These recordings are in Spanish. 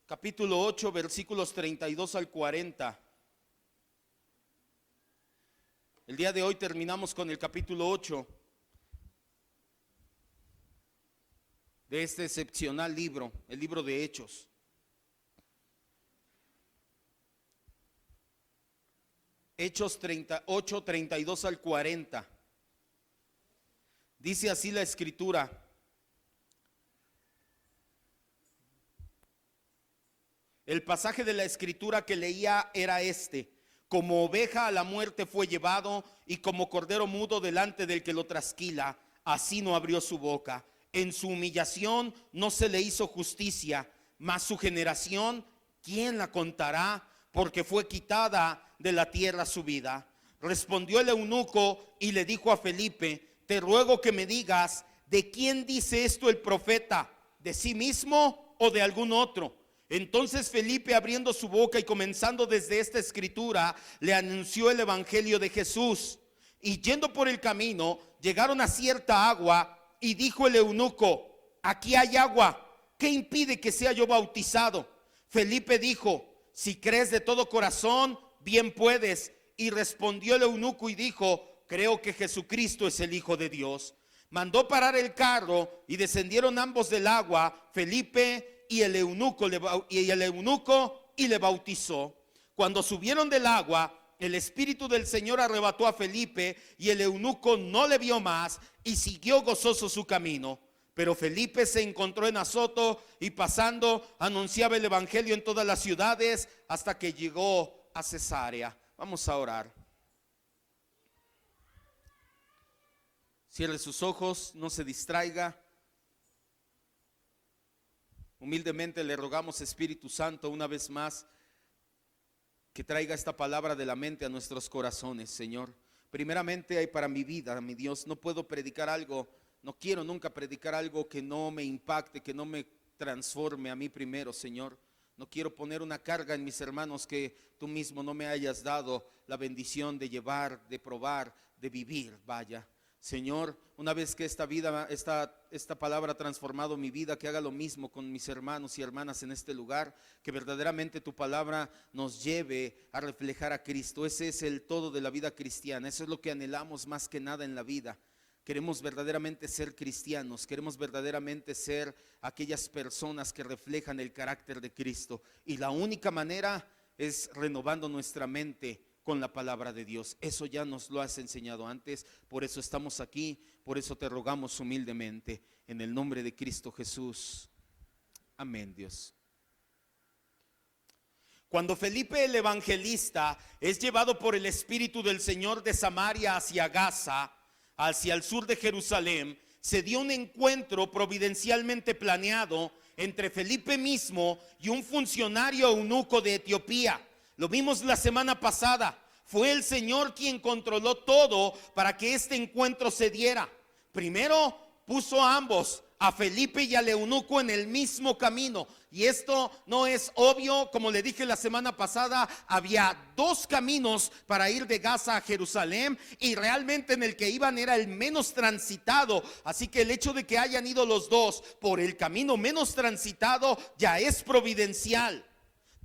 Capítulo 8, versículos 32 al 40. El día de hoy terminamos con el capítulo 8 de este excepcional libro, el libro de Hechos. Hechos 8, 32 al 40. Dice así la escritura: el pasaje de la escritura que leía era este: como oveja a la muerte fue llevado, y como cordero mudo delante del que lo trasquila, así no abrió su boca. En su humillación no se le hizo justicia, mas su generación, ¿quién la contará? Porque fue quitada de la tierra su vida. Respondió el eunuco y le dijo a Felipe: te ruego que me digas, ¿de quién dice esto el profeta? ¿De sí mismo o de algún otro? Entonces Felipe, abriendo su boca y comenzando desde esta escritura, le anunció el evangelio de Jesús. Y yendo por el camino, llegaron a cierta agua, y dijo el eunuco: aquí hay agua, ¿qué impide que sea yo bautizado? Felipe dijo: si crees de todo corazón, bien puedes. Y respondió el eunuco y dijo: creo que Jesucristo es el Hijo de Dios. Mandó parar el carro y descendieron ambos del agua, Felipe y el eunuco, y le bautizó. Cuando subieron del agua, el Espíritu del Señor arrebató a Felipe, y el eunuco no le vio más y siguió gozoso su camino. Pero Felipe se encontró en Azoto, y pasando anunciaba el evangelio en todas las ciudades hasta que llegó a Cesarea. Vamos a orar. Cierre sus ojos, no se distraiga. Humildemente le rogamos, Espíritu Santo, una vez más, que traiga esta palabra de la mente a nuestros corazones, Señor. Primeramente hay para mi vida, mi Dios, no puedo predicar algo, no quiero nunca predicar algo que no me impacte, que no me transforme a mí primero, Señor. No quiero poner una carga en mis hermanos que tú mismo no me hayas dado la bendición de llevar, de probar, de vivir, vaya. Señor, una vez que esta palabra ha transformado mi vida, que haga lo mismo con mis hermanos y hermanas en este lugar, que verdaderamente tu palabra nos lleve a reflejar a Cristo. Ese es el todo de la vida cristiana, eso es lo que anhelamos más que nada en la vida. Queremos verdaderamente ser cristianos, queremos verdaderamente ser aquellas personas que reflejan el carácter de Cristo, y la única manera es renovando nuestra mente con la palabra de Dios. Eso ya nos lo has enseñado antes, por eso estamos aquí, por eso te rogamos humildemente, en el nombre de Cristo Jesús. Amén, Dios. Cuando Felipe el evangelista es llevado por el Espíritu del Señor de Samaria hacia Gaza, hacia el sur de Jerusalén, se dio un encuentro providencialmente planeado entre Felipe mismo y un funcionario eunuco de Etiopía. Lo vimos la semana pasada. Fue el Señor quien controló todo para que este encuentro se diera. Primero puso a ambos, a Felipe y al eunuco, en el mismo camino. Y esto no es obvio, como le dije la semana pasada, había dos caminos para ir de Gaza a Jerusalén, y realmente en el que iban era el menos transitado. Así que el hecho de que hayan ido los dos por el camino menos transitado ya es providencial.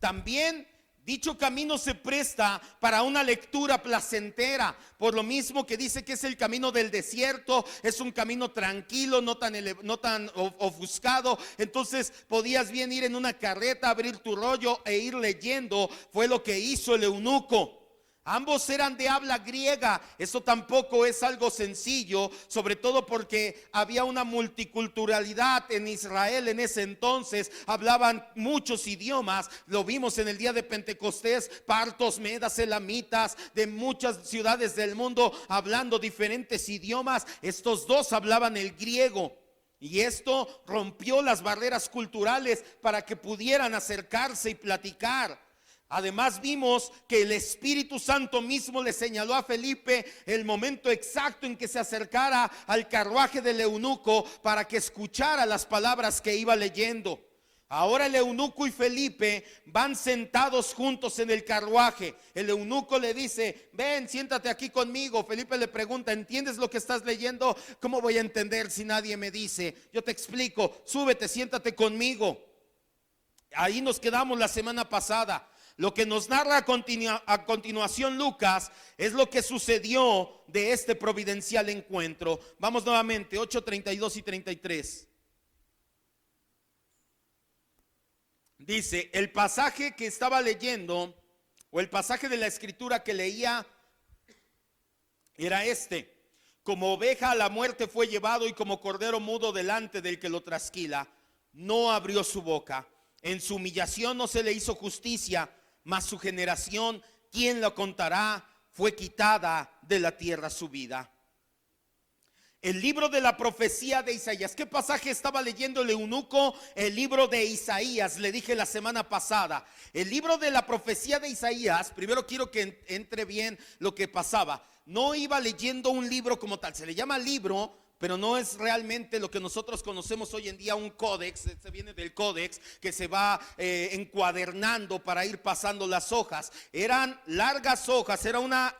También dicho camino se presta para una lectura placentera, por lo mismo que dice que es el camino del desierto. Es un camino tranquilo, no tan ofuscado. Entonces podías bien ir en una carreta, abrir tu rollo e ir leyendo. Fue lo que hizo el eunuco. Ambos eran de habla griega. Eso tampoco es algo sencillo, sobre todo porque había una multiculturalidad en Israel en ese entonces. Hablaban muchos idiomas. Lo vimos en el día de Pentecostés: partos, medas, elamitas, de muchas ciudades del mundo hablando diferentes idiomas. Estos dos hablaban el griego, y esto rompió las barreras culturales para que pudieran acercarse y platicar. Además vimos que el Espíritu Santo mismo le señaló a Felipe el momento exacto en que se acercara al carruaje del eunuco para que escuchara las palabras que iba leyendo. Ahora el eunuco y Felipe van sentados juntos en el carruaje. El eunuco le dice: ven, siéntate aquí conmigo. Felipe le pregunta: ¿entiendes lo que estás leyendo? ¿Cómo voy a entender si nadie me dice? Yo te explico. Súbete, siéntate conmigo. Ahí nos quedamos la semana pasada. Lo que nos narra a continuación Lucas es lo que sucedió de este providencial encuentro. Vamos nuevamente, 8:32 y 33. Dice, el pasaje que estaba leyendo, o el pasaje de la escritura que leía, era este: como oveja a la muerte fue llevado, y como cordero mudo delante del que lo trasquila, no abrió su boca. En su humillación no se le hizo justicia, mas su generación, ¿quién lo contará? Fue quitada de la tierra su vida. El libro de la profecía de Isaías. ¿Qué pasaje estaba leyendo el eunuco? El libro de Isaías, le dije la semana pasada. El libro de la profecía de Isaías, primero quiero que entre bien lo que pasaba. No iba leyendo un libro como tal, se le llama libro, pero no es realmente lo que nosotros conocemos hoy en día un códex. Se viene del códex que se va encuadernando para ir pasando las hojas. Eran largas hojas, era una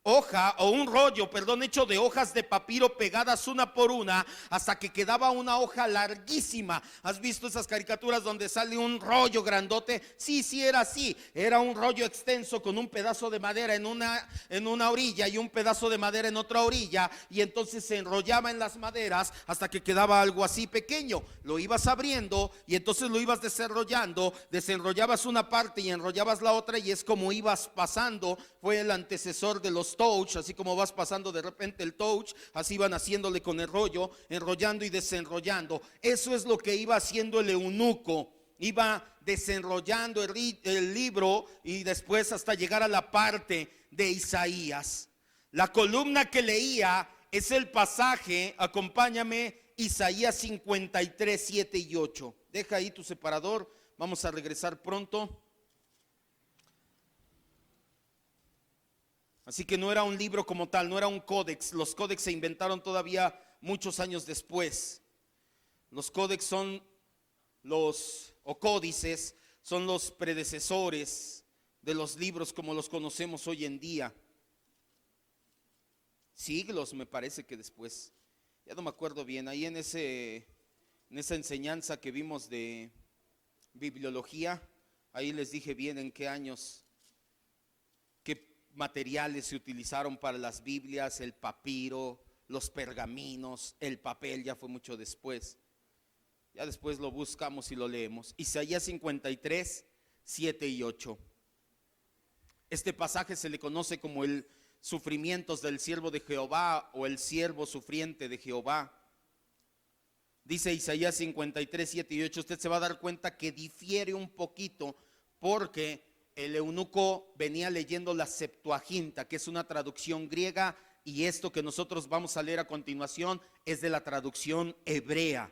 hoja o un rollo, perdón, hecho de hojas de papiro pegadas una por una hasta que quedaba una hoja larguísima. ¿Has visto esas caricaturas donde sale un rollo grandote? Sí, era así. Era un rollo extenso con un pedazo de madera en una orilla y un pedazo de madera en otra orilla, y entonces se enrollaba en las maderas hasta que quedaba algo así pequeño. Lo ibas abriendo y entonces lo ibas desenrollando, desenrollabas una parte y enrollabas la otra, y es como ibas pasando. Fue el antecesor de los touch. Así como vas pasando de repente el touch, así iban haciéndole con el rollo, enrollando y desenrollando. Eso es lo que iba haciendo el eunuco. Iba desenrollando el libro, y después hasta llegar a la parte de Isaías. La columna que leía es el pasaje, acompáñame, Isaías 53, 7 y 8. Deja ahí tu separador, vamos a regresar pronto. Así que no era un libro como tal, no era un códex. Los códex se inventaron todavía muchos años después. Los códex son o códices son los predecesores de los libros como los conocemos hoy en día. Siglos me parece que después, ya no me acuerdo bien, ahí en esa enseñanza que vimos de bibliología, ahí les dije bien en qué años, qué materiales se utilizaron para las Biblias: el papiro, los pergaminos, el papel ya fue mucho después. Ya después lo buscamos y lo leemos. Isaías 53, 7 y 8. Este pasaje se le conoce como el sufrimientos del siervo de Jehová, o el siervo sufriente de Jehová. Dice Isaías 53, 7 y 8. Usted se va a dar cuenta que difiere un poquito, porque el eunuco venía leyendo la Septuaginta, que es una traducción griega, y esto que nosotros vamos a leer a continuación es de la traducción hebrea.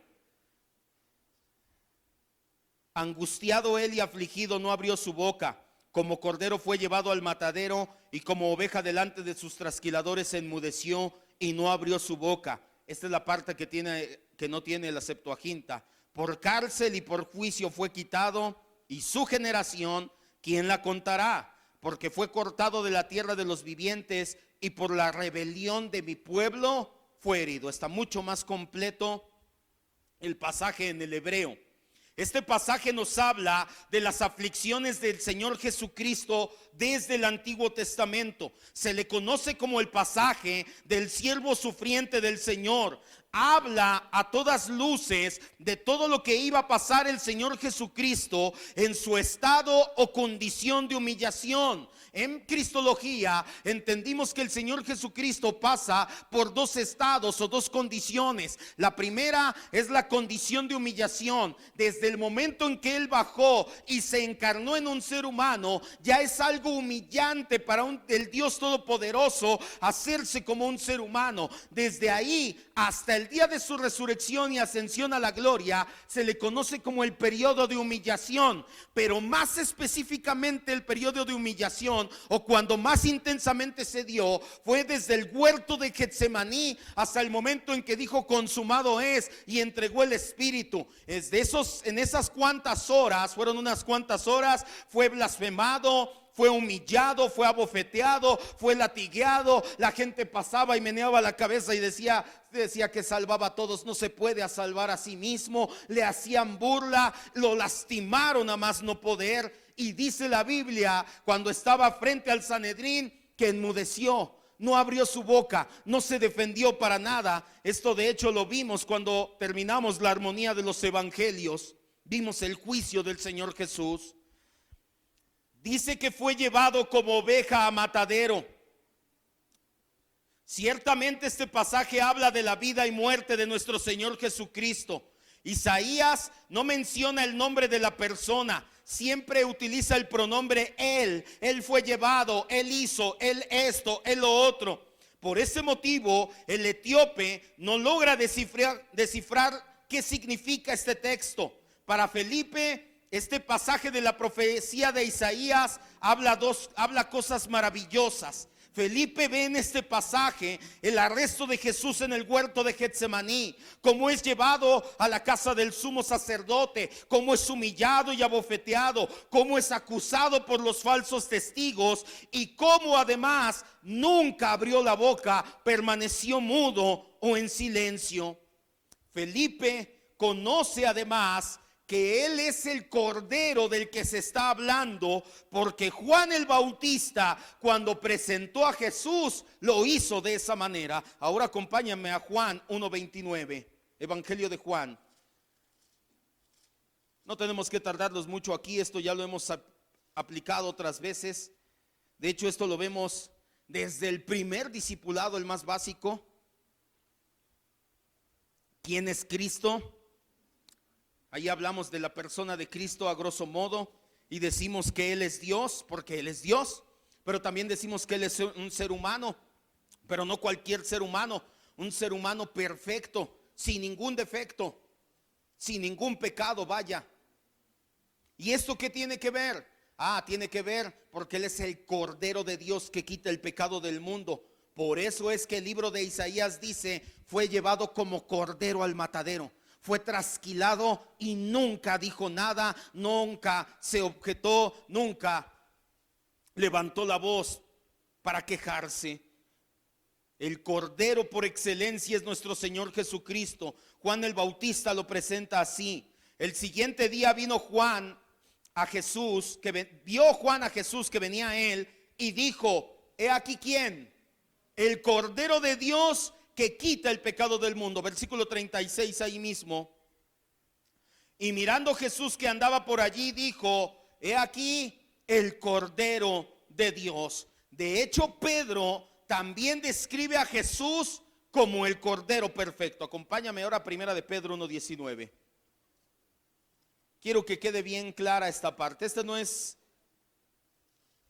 Angustiado él y afligido, no abrió su boca. Como cordero fue llevado al matadero, y como oveja delante de sus trasquiladores se enmudeció y no abrió su boca. Esta es la parte que no tiene la Septuaginta. Por cárcel y por juicio fue quitado, y su generación, ¿quién la contará? Porque fue cortado de la tierra de los vivientes, y por la rebelión de mi pueblo fue herido. Está mucho más completo el pasaje en el hebreo. Este pasaje nos habla de las aflicciones del Señor Jesucristo desde el Antiguo Testamento. Se le conoce como el pasaje del siervo sufriente del Señor. Habla a todas luces de todo lo que iba a pasar el Señor Jesucristo en su estado o condición de humillación. En cristología entendimos que el Señor Jesucristo pasa por dos estados o dos condiciones. La primera es la condición de humillación. Desde el momento en que Él bajó y se encarnó en un ser humano, ya es algo humillante para el Dios Todopoderoso hacerse como un ser humano. Desde ahí hasta el día de su resurrección y ascensión a la gloria se le conoce como el periodo de humillación, pero más específicamente el periodo de humillación, o cuando más intensamente se dio, fue desde el huerto de Getsemaní hasta el momento en que dijo consumado es y entregó el espíritu. En esas cuantas horas, fueron unas cuantas horas, fue blasfemado, fue humillado, fue abofeteado, fue latigueado. La gente pasaba y meneaba la cabeza y decía que salvaba a todos. No se puede salvar a sí mismo. Le hacían burla, lo lastimaron a más no poder. Y dice la Biblia, cuando estaba frente al Sanedrín, que enmudeció, no abrió su boca, no se defendió para nada. Esto de hecho lo vimos cuando terminamos la armonía de los evangelios. Vimos el juicio del Señor Jesús. Dice que fue llevado como oveja a matadero. Ciertamente este pasaje habla de la vida y muerte de nuestro Señor Jesucristo. Isaías no menciona el nombre de la persona, siempre utiliza el pronombre él. Él fue llevado, él hizo, él esto, él lo otro. Por ese motivo el etíope no logra descifrar qué significa este texto. Para Felipe, este pasaje de la profecía de Isaías habla cosas maravillosas. Felipe ve en este pasaje el arresto de Jesús en el huerto de Getsemaní, cómo es llevado a la casa del sumo sacerdote, cómo es humillado y abofeteado, cómo es acusado por los falsos testigos y cómo además nunca abrió la boca, permaneció mudo o en silencio. Felipe conoce además que él es el Cordero del que se está hablando, porque Juan el Bautista, cuando presentó a Jesús, lo hizo de esa manera. Ahora acompáñame a Juan 1:29, Evangelio de Juan. No tenemos que tardarnos mucho aquí, esto ya lo hemos aplicado otras veces. De hecho, esto lo vemos desde el primer discipulado, el más básico. ¿Quién es Cristo? Ahí hablamos de la persona de Cristo a grosso modo y decimos que Él es Dios porque Él es Dios, pero también decimos que Él es un ser humano, pero no cualquier ser humano, un ser humano perfecto, sin ningún defecto, sin ningún pecado, vaya. ¿Y esto qué tiene que ver? Tiene que ver porque Él es el Cordero de Dios que quita el pecado del mundo. Por eso es que el libro de Isaías dice, fue llevado como cordero al matadero. Fue trasquilado y nunca dijo nada, nunca se objetó, nunca levantó la voz para quejarse. El Cordero por excelencia es nuestro Señor Jesucristo. Juan el Bautista lo presenta así. El siguiente día vino Juan a Jesús, vio Juan a Jesús que venía a él y dijo, he aquí quién, el Cordero de Dios que quita el pecado del mundo. Versículo 36 ahí mismo. Y mirando Jesús que andaba por allí, dijo, he aquí el Cordero de Dios. De hecho, Pedro también describe a Jesús como el Cordero perfecto. Acompáñame ahora a primera de Pedro 1:19. Quiero que quede bien clara esta parte. Esta no es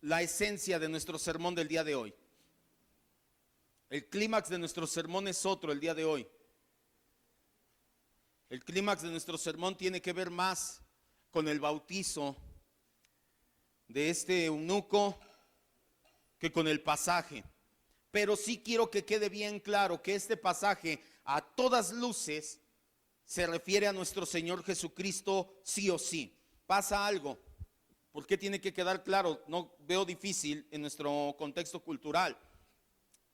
la esencia de nuestro sermón del día de hoy. El clímax de nuestro sermón es otro el día de hoy. El clímax de nuestro sermón tiene que ver más con el bautizo de este eunuco que con el pasaje. Pero sí quiero que quede bien claro que este pasaje a todas luces se refiere a nuestro Señor Jesucristo sí o sí. Pasa algo. ¿Por qué tiene que quedar claro? No veo difícil en nuestro contexto cultural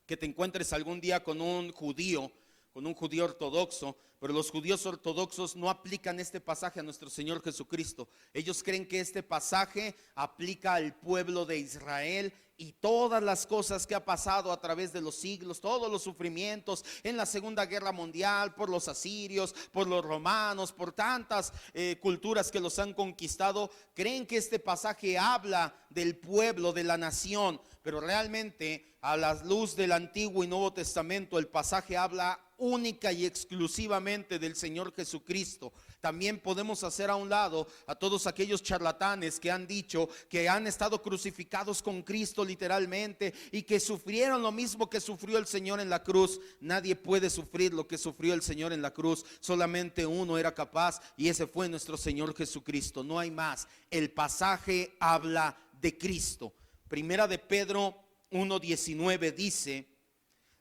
que te encuentres algún día con un judío ortodoxo, pero los judíos ortodoxos no aplican este pasaje a nuestro Señor Jesucristo. Ellos creen que este pasaje aplica al pueblo de Israel y todas las cosas que ha pasado a través de los siglos, todos los sufrimientos en la Segunda Guerra Mundial, por los asirios, por los romanos, por tantas culturas que los han conquistado. Creen que este pasaje habla del pueblo, de la nación, pero realmente a la luz del Antiguo y Nuevo Testamento el pasaje habla única y exclusivamente solamente del Señor Jesucristo. También podemos hacer a un lado a todos aquellos charlatanes que han dicho que han estado crucificados con Cristo literalmente y que sufrieron lo mismo que sufrió el Señor en la cruz. Nadie puede sufrir lo que sufrió el Señor en la cruz. Solamente uno era capaz, y ese fue nuestro Señor Jesucristo. No hay más. El pasaje habla de Cristo. Primera de Pedro 1:19 dice: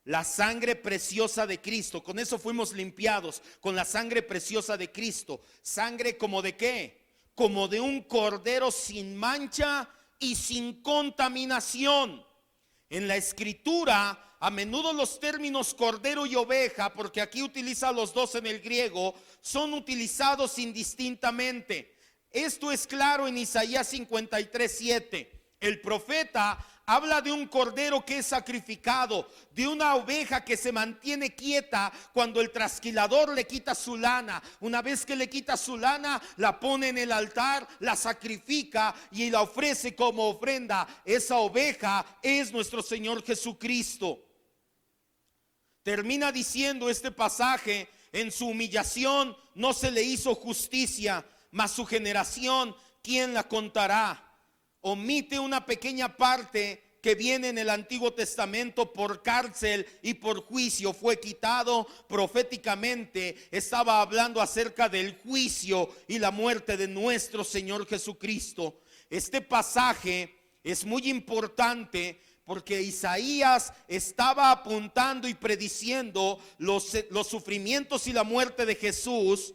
la sangre preciosa de Cristo. Con eso fuimos limpiados, con la sangre preciosa de Cristo. Sangre como de qué? Como de un cordero sin mancha y sin contaminación. En la escritura, a menudo los términos cordero y oveja, porque aquí utiliza los dos en el griego, son utilizados indistintamente. Esto es claro en Isaías 53:7. El profeta habla de un cordero que es sacrificado, de una oveja que se mantiene quieta cuando el trasquilador le quita su lana. Una vez que le quita su lana, la pone en el altar, la sacrifica y la ofrece como ofrenda. Esa oveja es nuestro Señor Jesucristo. Termina diciendo este pasaje: en su humillación no se le hizo justicia, mas su generación, ¿quién la contará? Omite una pequeña parte que viene en el Antiguo Testamento. Por cárcel y por juicio fue quitado. Proféticamente estaba hablando acerca del juicio y la muerte de nuestro Señor Jesucristo. Este pasaje es muy importante porque Isaías estaba apuntando y prediciendo los sufrimientos y la muerte de Jesús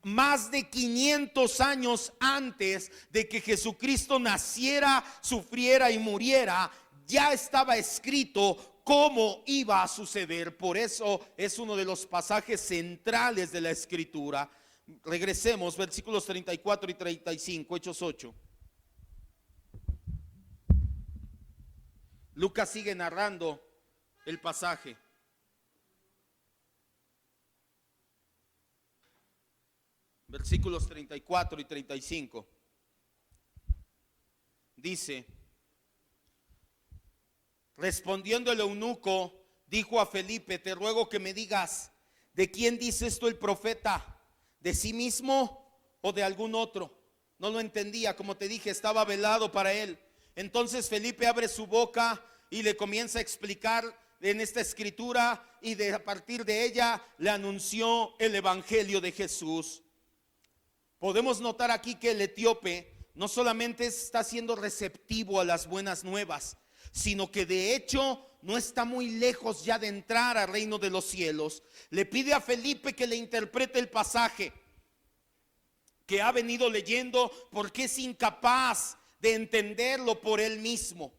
más de 500 años antes de que Jesucristo naciera, sufriera y muriera. Ya estaba escrito cómo iba a suceder. Por eso es uno de los pasajes centrales de la escritura. Regresemos, versículos 34 y 35, Hechos 8. Lucas sigue narrando el pasaje. Versículos 34 y 35. Dice: respondiendo el eunuco, dijo a Felipe: te ruego que me digas, ¿de quién dice esto el profeta? ¿De sí mismo o de algún otro? No lo entendía, como te dije, estaba velado para él. Entonces Felipe abre su boca y le comienza a explicar en esta escritura, y a partir de ella le anunció el evangelio de Jesús. Podemos notar aquí que el etíope no solamente está siendo receptivo a las buenas nuevas, sino que de hecho no está muy lejos ya de entrar al reino de los cielos. Le pide a Felipe que le interprete el pasaje que ha venido leyendo, porque es incapaz de entenderlo por él mismo.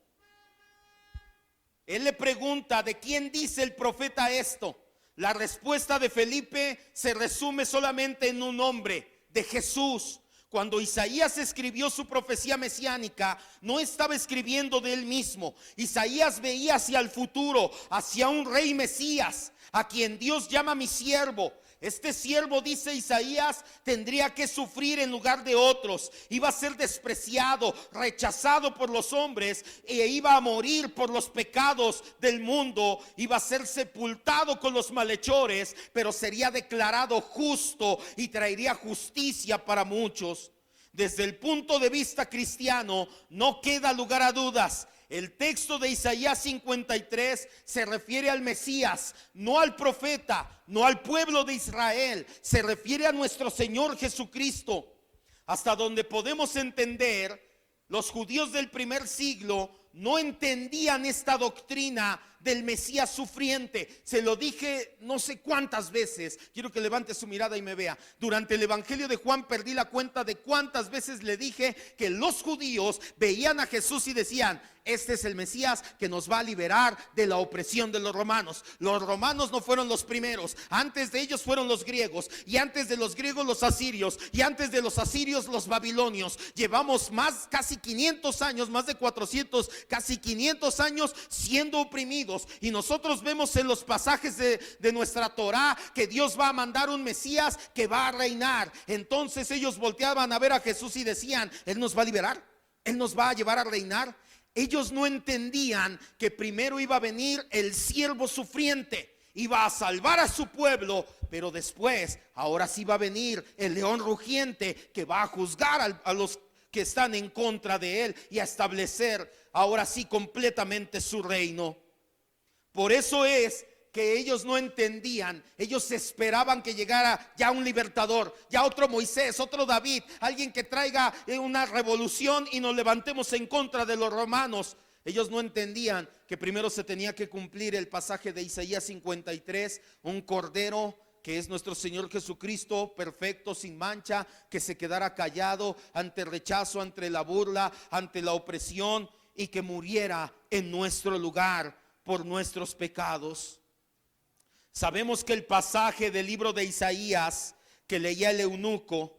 Él le pregunta: ¿de quién dice el profeta esto? La respuesta de Felipe se resume solamente en un nombre: de Jesús. Cuando Isaías escribió su profecía mesiánica, no estaba escribiendo de él mismo. Isaías veía hacia el futuro, hacia un rey Mesías, a quien Dios llama mi siervo. Este siervo, dice Isaías, tendría que sufrir en lugar de otros. Iba a ser despreciado, rechazado por los hombres, e iba a morir por los pecados del mundo. Iba a ser sepultado con los malhechores, pero sería declarado justo y traería justicia para muchos. Desde el punto de vista cristiano, no queda lugar a dudas. El texto de Isaías 53 se refiere al Mesías, no al profeta, no al pueblo de Israel. Se refiere a nuestro Señor Jesucristo. Hasta donde podemos entender, los judíos del primer siglo no entendían esta doctrina del Mesías sufriente. Se lo dije no sé cuántas veces. Quiero que levante su mirada y me vea. Durante el evangelio de Juan perdí la cuenta de cuántas veces le dije que los judíos veían a Jesús y decían: este es el Mesías que nos va a liberar de la opresión de los romanos. Los romanos no fueron los primeros. Antes de ellos fueron los griegos, y antes de los griegos los asirios, y antes de los asirios los babilonios. Llevamos casi 500 años, más de 400, casi 500 años siendo oprimidos. Y nosotros vemos en los pasajes de nuestra Torá que Dios va a mandar un Mesías que va a reinar. Entonces ellos volteaban a ver a Jesús y decían: Él nos va a liberar, Él nos va a llevar a reinar. Ellos no entendían que primero iba a venir el siervo sufriente, iba a salvar a su pueblo, pero después, ahora sí va a venir el león rugiente que va a juzgar a los que están en contra de él y a establecer ahora sí completamente su reino. Por eso es que ellos no entendían, ellos esperaban que llegara ya un libertador, ya otro Moisés, otro David, alguien que traiga una revolución y nos levantemos en contra de los romanos. Ellos no entendían que primero se tenía que cumplir el pasaje de Isaías 53, un cordero que es nuestro Señor Jesucristo, perfecto, sin mancha, que se quedara callado ante el rechazo, ante la burla, ante la opresión, y que muriera en nuestro lugar por nuestros pecados. Sabemos que el pasaje del libro de Isaías que leía el eunuco,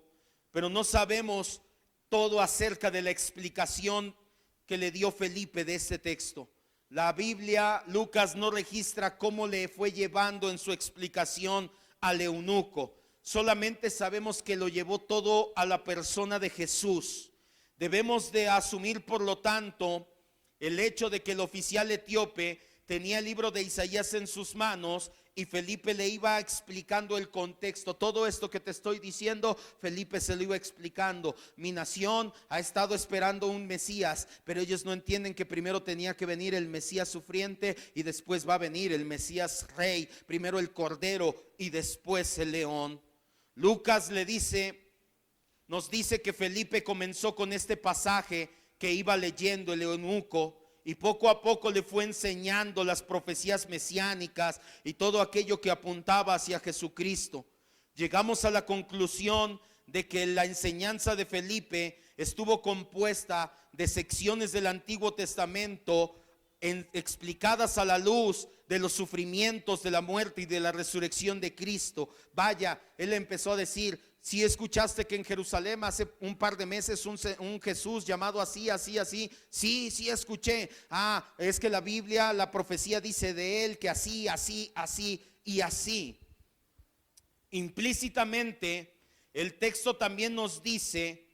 pero no sabemos todo acerca de la explicación que le dio Felipe de este texto. La Biblia, Lucas no registra cómo le fue llevando en su explicación al eunuco. Solamente sabemos que lo llevó todo a la persona de Jesús. Debemos de asumir, por lo tanto, el hecho de que el oficial etíope tenía el libro de Isaías en sus manos y Felipe le iba explicando el contexto. Todo esto que te estoy diciendo, Felipe se lo iba explicando. Mi nación ha estado esperando un Mesías, pero ellos no entienden que primero tenía que venir el Mesías sufriente y después va a venir el Mesías rey. Primero el cordero y después el león. Lucas nos dice que Felipe comenzó con este pasaje que iba leyendo el eunuco, y poco a poco le fue enseñando las profecías mesiánicas y todo aquello que apuntaba hacia Jesucristo. Llegamos a la conclusión de que la enseñanza de Felipe estuvo compuesta de secciones del Antiguo Testamento explicadas a la luz de los sufrimientos, de la muerte y de la resurrección de Cristo. Vaya, él empezó a decir: si escuchaste que en Jerusalén hace un par de meses un Jesús llamado así, así, así. Sí, escuché. Es que la Biblia, la profecía dice de él que así, así, así y así. Implícitamente, el texto también nos dice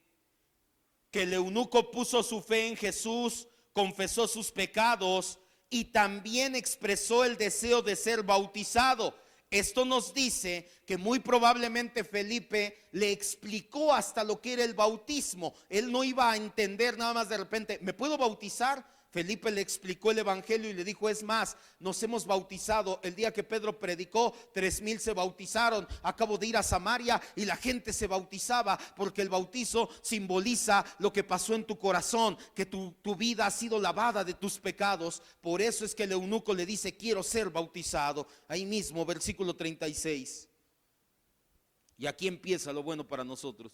que el eunuco puso su fe en Jesús, confesó sus pecados y también expresó el deseo de ser bautizado. Esto nos dice que muy probablemente Felipe le explicó hasta lo que era el bautismo. Él no iba a entender nada más de repente: ¿me puedo bautizar? Felipe le explicó el evangelio y le dijo: es más, nos hemos bautizado. El día que Pedro predicó, 3,000 se bautizaron. Acabo de ir a Samaria y la gente se bautizaba, porque el bautizo simboliza lo que pasó en tu corazón, que tu vida ha sido lavada de tus pecados. Por eso es que el eunuco le dice: quiero ser bautizado. Ahí mismo, versículo 36. Y aquí empieza lo bueno para nosotros.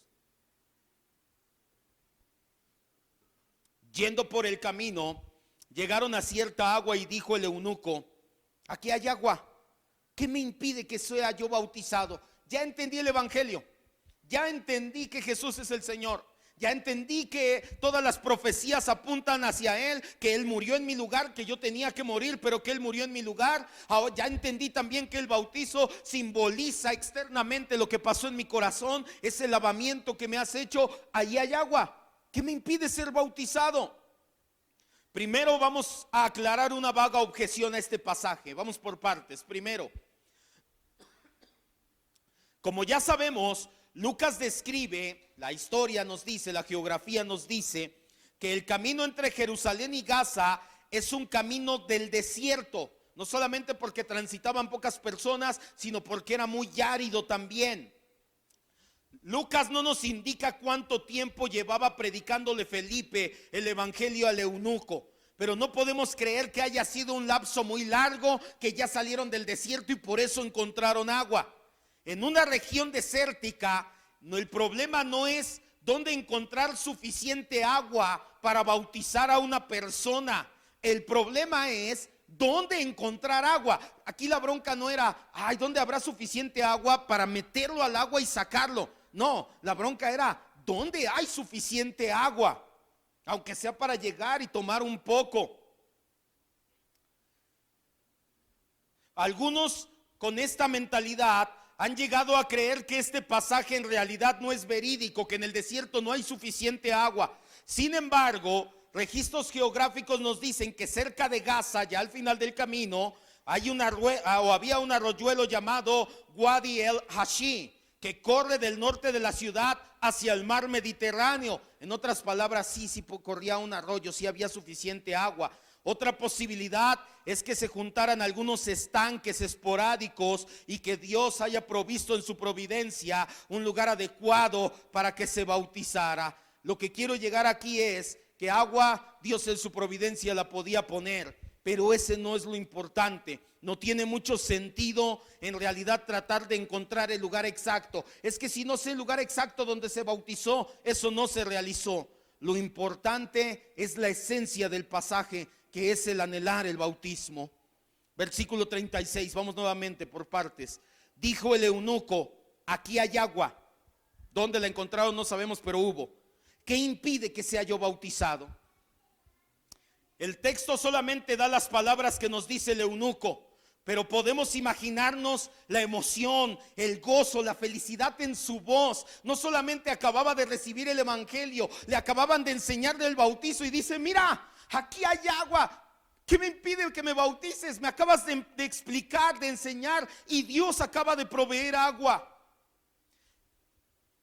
Yendo por el camino, llegaron a cierta agua y dijo el eunuco: aquí hay agua, ¿qué me impide que sea yo bautizado? Ya entendí el evangelio, ya entendí que Jesús es el Señor, ya entendí que todas las profecías apuntan hacia Él, que Él murió en mi lugar, que yo tenía que morir, pero que Él murió en mi lugar. Ahora ya entendí también que el bautizo simboliza externamente lo que pasó en mi corazón, ese lavamiento que me has hecho. Ahí hay agua, ¿qué me impide ser bautizado? Primero vamos a aclarar una vaga objeción a este pasaje. Vamos por partes. Primero, como ya sabemos, Lucas describe, la historia nos dice, la geografía nos dice que el camino entre Jerusalén y Gaza es un camino del desierto. No solamente porque transitaban pocas personas, sino porque era muy árido también. Lucas no nos indica cuánto tiempo llevaba predicándole Felipe el evangelio al eunuco, pero no podemos creer que haya sido un lapso muy largo, que ya salieron del desierto y por eso encontraron agua. En una región desértica, el problema no es dónde encontrar suficiente agua para bautizar a una persona. El problema es dónde encontrar agua. Aquí la bronca no era: ¿dónde habrá suficiente agua para meterlo al agua y sacarlo? No, la bronca era: ¿dónde hay suficiente agua? Aunque sea para llegar y tomar un poco. Algunos con esta mentalidad han llegado a creer que este pasaje en realidad no es verídico, que en el desierto no hay suficiente agua. Sin embargo, registros geográficos nos dicen que cerca de Gaza, ya al final del camino, había un arroyuelo llamado Wadi el Hashi, que corre del norte de la ciudad hacia el mar Mediterráneo. En otras palabras, sí corría un arroyo, sí había suficiente agua. Otra posibilidad es que se juntaran algunos estanques esporádicos y que Dios haya provisto en su providencia un lugar adecuado para que se bautizara. Lo que quiero llegar aquí es que agua Dios en su providencia la podía poner, pero ese no es lo importante. No tiene mucho sentido en realidad tratar de encontrar el lugar exacto. Es que si no sé el lugar exacto donde se bautizó, eso no se realizó. Lo importante es la esencia del pasaje, que es el anhelar el bautismo. Versículo 36, vamos nuevamente por partes. Dijo el eunuco: aquí hay agua. ¿Dónde la encontraron? No sabemos, pero hubo. ¿Qué impide que sea yo bautizado? El texto solamente da las palabras que nos dice el eunuco, pero podemos imaginarnos la emoción, el gozo, la felicidad en su voz. No solamente acababa de recibir el evangelio, le acababan de enseñar del bautizo y dice: mira, aquí hay agua. ¿Qué me impide que me bautices? Me acabas de explicar, de enseñar, y Dios acaba de proveer agua.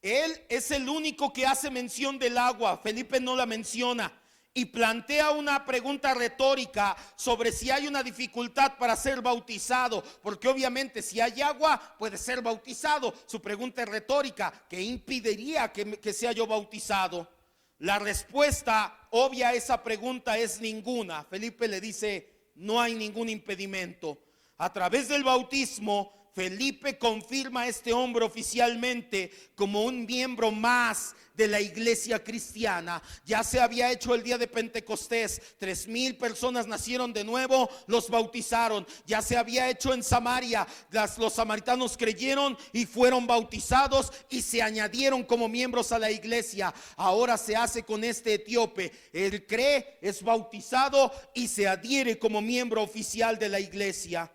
Él es el único que hace mención del agua. Felipe no la menciona y plantea una pregunta retórica sobre si hay una dificultad para ser bautizado, porque obviamente si hay agua puede ser bautizado. Su pregunta es retórica: ¿qué impediría que sea yo bautizado? La respuesta obvia a esa pregunta es ninguna. Felipe le dice: no hay ningún impedimento. A través del bautismo, Felipe confirma a este hombre oficialmente como un miembro más de la iglesia cristiana. Ya se había hecho el día de Pentecostés, 3,000 personas nacieron de nuevo, los bautizaron. Ya se había hecho en Samaria, los samaritanos creyeron y fueron bautizados y se añadieron como miembros a la iglesia. Ahora se hace con este etíope: él cree, es bautizado y se adhiere como miembro oficial de la iglesia.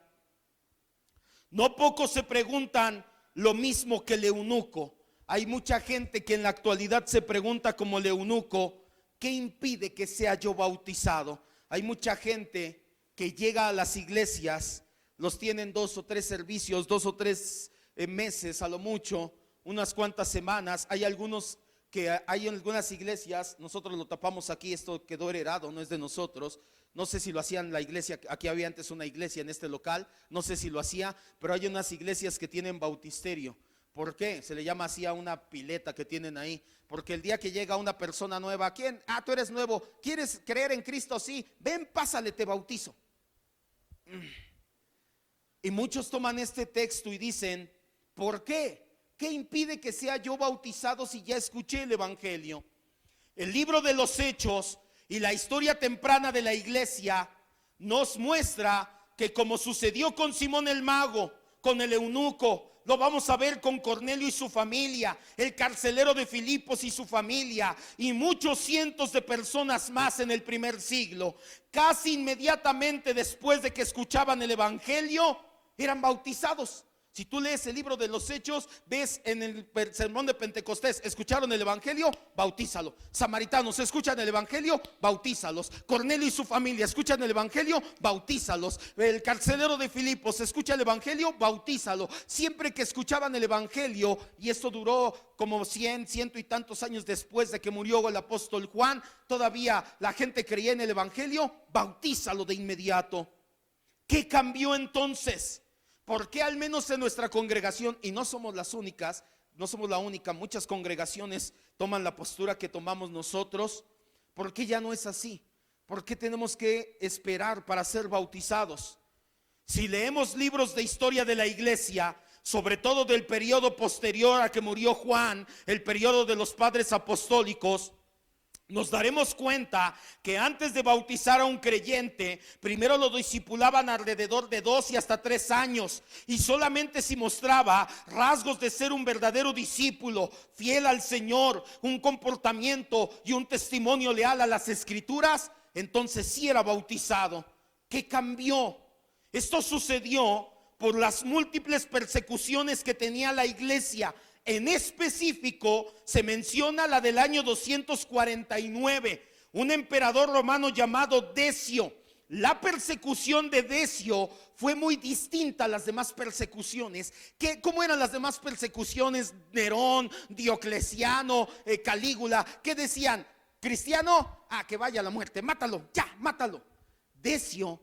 No pocos se preguntan lo mismo que el eunuco. Hay mucha gente que en la actualidad se pregunta como el eunuco: ¿qué impide que sea yo bautizado? Hay mucha gente que llega a las iglesias, los tienen 2 o 3 servicios, 2 o 3 meses, a lo mucho, unas cuantas semanas. Hay algunos que hay en algunas iglesias, nosotros lo tapamos aquí, esto quedó heredado, no es de nosotros. No sé si lo hacían la iglesia, aquí había antes una iglesia en este local, no sé si lo hacía, pero hay unas iglesias que tienen bautisterio. ¿Por qué? Se le llama así a una pileta que tienen ahí, porque el día que llega una persona nueva: ¿quién? Ah, tú eres nuevo, ¿quieres creer en Cristo? Sí, ven, pásale, te bautizo. Y muchos toman este texto y dicen: ¿por qué? ¿Qué impide que sea yo bautizado si ya escuché el evangelio? El libro de los Hechos y la historia temprana de la iglesia nos muestra que, como sucedió con Simón el mago, con el eunuco, lo vamos a ver con Cornelio y su familia, el carcelero de Filipos y su familia, y muchos cientos de personas más en el primer siglo. Casi inmediatamente después de que escuchaban el evangelio, eran bautizados. Si tú lees el libro de los Hechos, ves en el sermón de Pentecostés: escucharon el evangelio, bautízalo. Samaritanos escuchan el evangelio, bautízalos. Cornelio y su familia escuchan el evangelio, bautízalos. El carcelero de Filipos escucha el evangelio, bautízalo. Siempre que escuchaban el evangelio, y esto duró como 100 y tantos años después de que murió el apóstol Juan, todavía la gente creía en el evangelio, bautízalo de inmediato. ¿Qué cambió entonces? ¿Por qué al menos en nuestra congregación, y no somos las únicas, no somos la única, muchas congregaciones toman la postura que tomamos nosotros? ¿Por qué ya no es así? ¿Por qué tenemos que esperar para ser bautizados? Si leemos libros de historia de la iglesia, sobre todo del periodo posterior a que murió Juan, el periodo de los padres apostólicos, nos daremos cuenta que antes de bautizar a un creyente, primero lo discipulaban alrededor de 2 y hasta 3 años, y solamente si mostraba rasgos de ser un verdadero discípulo, fiel al Señor, un comportamiento y un testimonio leal a las Escrituras, entonces sí era bautizado. ¿Qué cambió? Esto sucedió por las múltiples persecuciones que tenía la iglesia. En específico se menciona la del año 249, un emperador romano llamado Decio. la persecución de Decio fue muy distinta a las demás persecuciones. ¿Cómo eran las demás persecuciones? Nerón, Diocleciano, Calígula, ¿qué decían? Cristiano, que vaya a la muerte, mátalo, ya, mátalo. Decio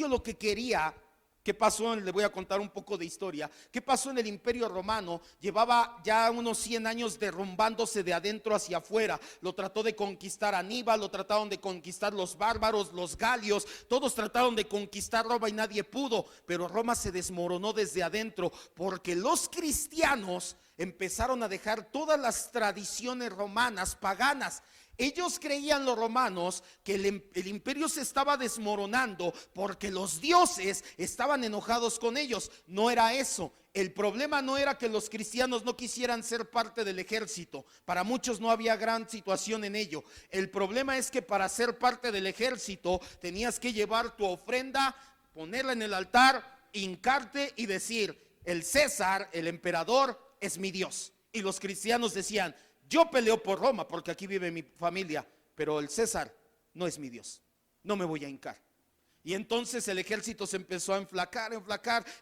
lo que quería. ¿Qué pasó? Le voy a contar un poco de historia. ¿Qué pasó en el Imperio Romano? Llevaba ya unos 100 años derrumbándose de adentro hacia afuera. Lo trató de conquistar Aníbal, lo trataron de conquistar los bárbaros, los galios. Todos trataron de conquistar Roma y nadie pudo. Pero Roma se desmoronó desde adentro porque los cristianos empezaron a dejar todas las tradiciones romanas, paganas. Ellos creían, los romanos, que el imperio se estaba desmoronando porque los dioses estaban enojados con ellos. No era eso. El problema no era que los cristianos no quisieran ser parte del ejército. Para muchos no había gran situación en ello. El problema es que para ser parte del ejército tenías que llevar tu ofrenda, ponerla en el altar, hincarte y decir: el César, el emperador, es mi Dios. Y los cristianos decían: yo peleo por Roma porque aquí vive mi familia, pero el César no es mi Dios, no me voy a hincar. Y entonces el ejército se empezó a enflacar,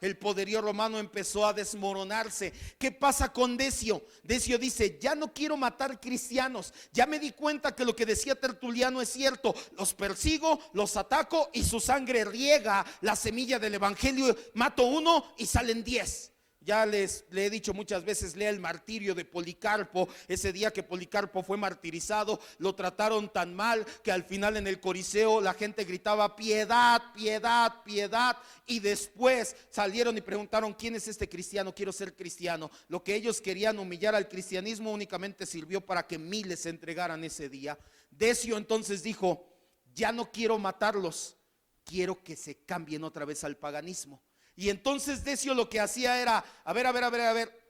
el poderío romano empezó a desmoronarse. ¿Qué pasa con Decio? Decio dice: ya no quiero matar cristianos, ya me di cuenta que lo que decía Tertuliano es cierto, los persigo, los ataco y su sangre riega la semilla del evangelio. Mato uno y salen 10. Ya le he dicho muchas veces, lea el martirio de Policarpo. Ese día que Policarpo fue martirizado, lo trataron tan mal que al final en el Coliseo la gente gritaba: piedad, piedad, piedad. Y después salieron y preguntaron: ¿quién es este cristiano? Quiero ser cristiano. Lo que ellos querían, humillar al cristianismo, únicamente sirvió para que miles se entregaran ese día. Decio entonces dijo: ya no quiero matarlos, quiero que se cambien otra vez al paganismo. Y entonces Decio lo que hacía era: a ver,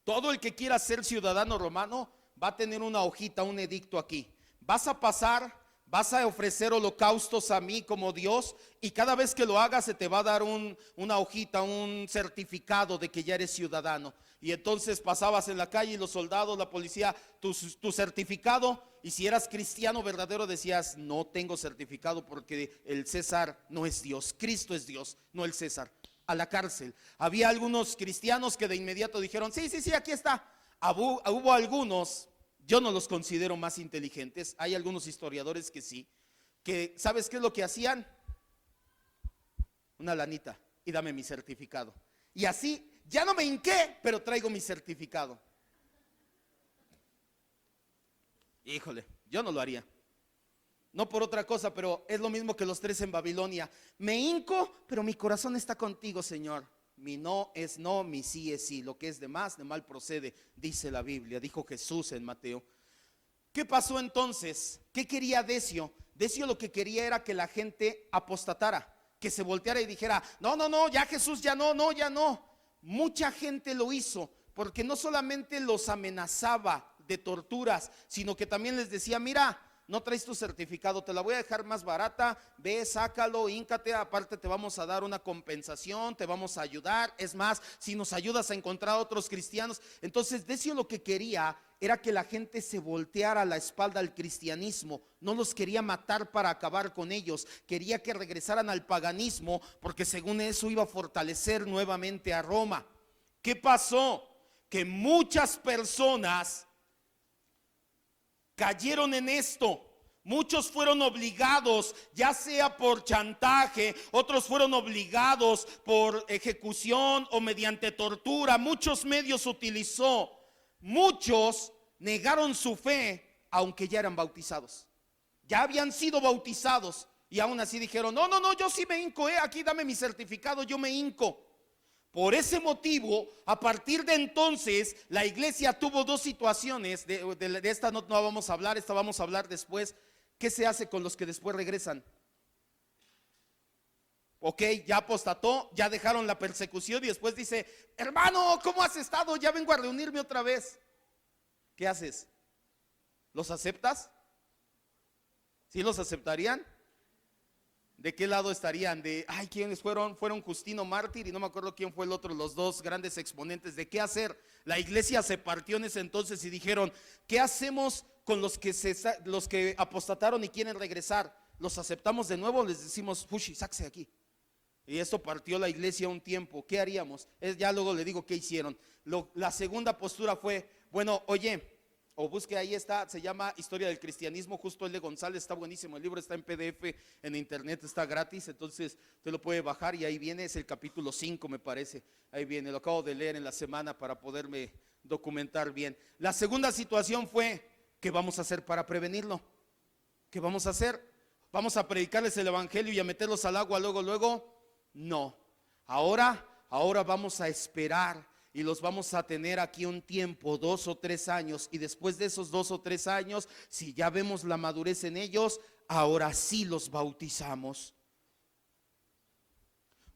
todo el que quiera ser ciudadano romano va a tener una hojita, un edicto aquí. Vas a pasar, vas a ofrecer holocaustos a mí como Dios, y cada vez que lo hagas se te va a dar una hojita, un certificado de que ya eres ciudadano. Y entonces pasabas en la calle y los soldados, la policía: tu certificado. Y si eras cristiano verdadero decías: no tengo certificado porque el César no es Dios, Cristo es Dios, no el César. A la cárcel. Había algunos cristianos que de inmediato dijeron: sí, aquí está. Hubo algunos, yo no los considero más inteligentes, hay algunos historiadores que sí, que ¿sabes qué es lo que hacían? Una lanita y dame mi certificado. Y así, ya no me hinqué, pero traigo mi certificado. Híjole, yo no lo haría. No por otra cosa, pero es lo mismo que los 3 en Babilonia. Me hinco, pero mi corazón está contigo, Señor. Mi no es no, mi sí es sí. Lo que es de más, de mal procede, dice la Biblia, dijo Jesús en Mateo. ¿Qué pasó entonces? ¿Qué quería Decio? Decio lo que quería era que la gente apostatara, que se volteara y dijera: no, ya Jesús, ya no, ya no. Mucha gente lo hizo, porque no solamente los amenazaba de torturas, sino que también les decía: mira, no traes tu certificado, te la voy a dejar más barata, ve, sácalo, híncate, aparte te vamos a dar una compensación, te vamos a ayudar. Es más, si nos ayudas a encontrar a otros cristianos. Entonces Decio lo que quería era que la gente se volteara la espalda al cristianismo. No los quería matar para acabar con ellos, quería que regresaran al paganismo, porque según eso iba a fortalecer nuevamente a Roma. ¿Qué pasó? Que muchas personas cayeron en esto. Muchos fueron obligados, ya sea por chantaje, otros fueron obligados por ejecución o mediante tortura. Muchos medios utilizó. Muchos negaron su fe, aunque ya eran bautizados. Ya habían sido bautizados y aún así dijeron: no, yo sí me hinco, aquí dame mi certificado, yo me hinco. Por ese motivo, a partir de entonces, la iglesia tuvo 2 situaciones. De esta no vamos a hablar, esta vamos a hablar después. ¿Qué se hace con los que después regresan? Ok, ya apostató, ya dejaron la persecución y después dice: hermano, ¿cómo has estado? Ya vengo a reunirme otra vez. ¿Qué haces? ¿Los aceptas? ¿Sí los aceptarían? ¿De qué lado estarían? ¿Quiénes fueron? Fueron Justino Mártir y no me acuerdo quién fue el otro, los 2 grandes exponentes. ¿De qué hacer? La iglesia se partió en ese entonces y dijeron: ¿qué hacemos con los que apostataron y quieren regresar? los aceptamos de nuevo, les decimos, Fushi, sáquese de aquí. Y esto partió la iglesia un tiempo. ¿Qué haríamos? Ya luego le digo qué hicieron. La segunda postura fue, bueno, oye, o busque, ahí está, se llama Historia del Cristianismo, justo el de González, está buenísimo. El libro está en PDF, en internet, está gratis, entonces usted lo puede bajar y ahí viene, es el capítulo 5 me parece. Ahí viene, lo acabo de leer en la semana para poderme documentar bien. La segunda situación fue, ¿qué vamos a hacer para prevenirlo? ¿Qué vamos a hacer? ¿Vamos a predicarles el evangelio y a meterlos al agua luego? No. Ahora vamos a esperar y los vamos a tener aquí un tiempo, 2 o 3 años, y después de esos 2 o 3 años, si ya vemos la madurez en ellos, ahora sí los bautizamos.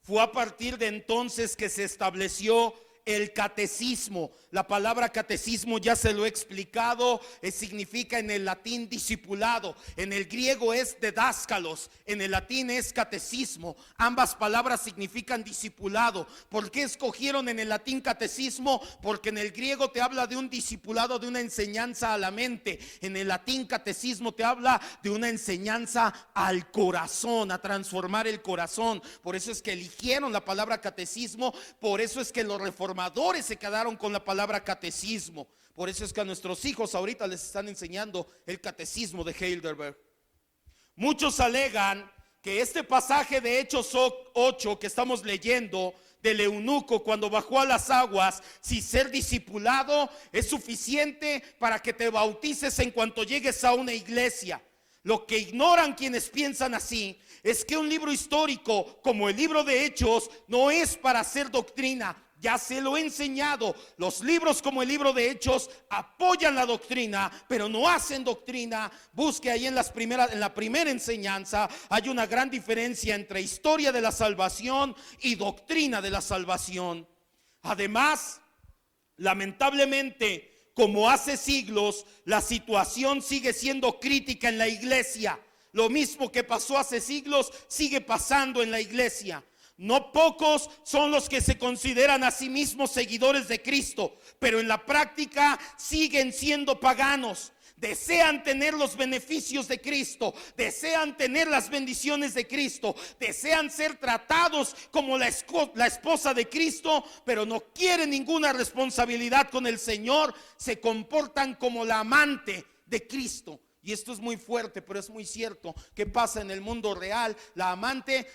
Fue a partir de entonces que se estableció el catecismo. La palabra catecismo ya se lo he explicado, significa en el latín discipulado, en el griego es didáscalos, en el latín es catecismo. Ambas palabras significan discipulado. ¿Por qué escogieron en el latín catecismo? Porque en el griego te habla de un discipulado, de una enseñanza a la mente. En el latín catecismo te habla de una enseñanza al corazón, a transformar el corazón. Por eso es que eligieron la palabra catecismo, por eso es que los reformadores se quedaron con la palabra catecismo. Por eso es que a nuestros hijos ahorita les están enseñando el catecismo de Heidelberg. Muchos alegan que este pasaje de Hechos 8 que estamos leyendo del eunuco cuando bajó a las aguas, si ser discipulado es suficiente para que te bautices en cuanto llegues a una iglesia. Lo que ignoran quienes piensan así es que un libro histórico como el libro de Hechos no es para hacer doctrina. Ya se lo he enseñado. Los libros como el libro de Hechos apoyan la doctrina, pero no hacen doctrina. Busque ahí en la primera enseñanza. Hay una gran diferencia entre historia de la salvación y doctrina de la salvación. Además, lamentablemente, como hace siglos, la situación sigue siendo crítica en la iglesia. Lo mismo que pasó hace siglos sigue pasando en la iglesia. No pocos son los que se consideran a sí mismos seguidores de Cristo, pero en la práctica siguen siendo paganos. Desean tener los beneficios de Cristo, desean tener las bendiciones de Cristo, desean ser tratados como la esposa de Cristo, pero no quieren ninguna responsabilidad con el Señor. Se comportan como la amante de Cristo. Y esto es muy fuerte, pero es muy cierto. ¿Qué pasa en el mundo real? La amante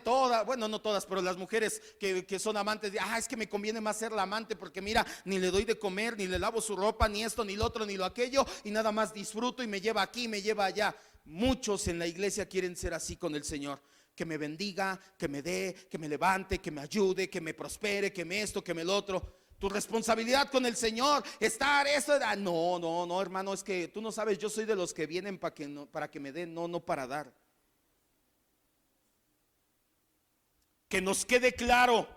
toda, bueno, no todas, pero las mujeres que son amantes, es que me conviene más ser la amante porque mira, ni le doy de comer, ni le lavo su ropa, ni esto, ni lo otro, ni lo aquello, y nada más disfruto y me lleva aquí, me lleva allá. Muchos en la iglesia quieren ser así con el Señor. Que me bendiga, que me dé, que me levante, que me ayude, que me prospere, que me esto, que me lo otro. Tu responsabilidad con el Señor, estar eso. No, hermano, es que tú no sabes, yo soy de los que vienen para que me den, no para dar. Que nos quede claro,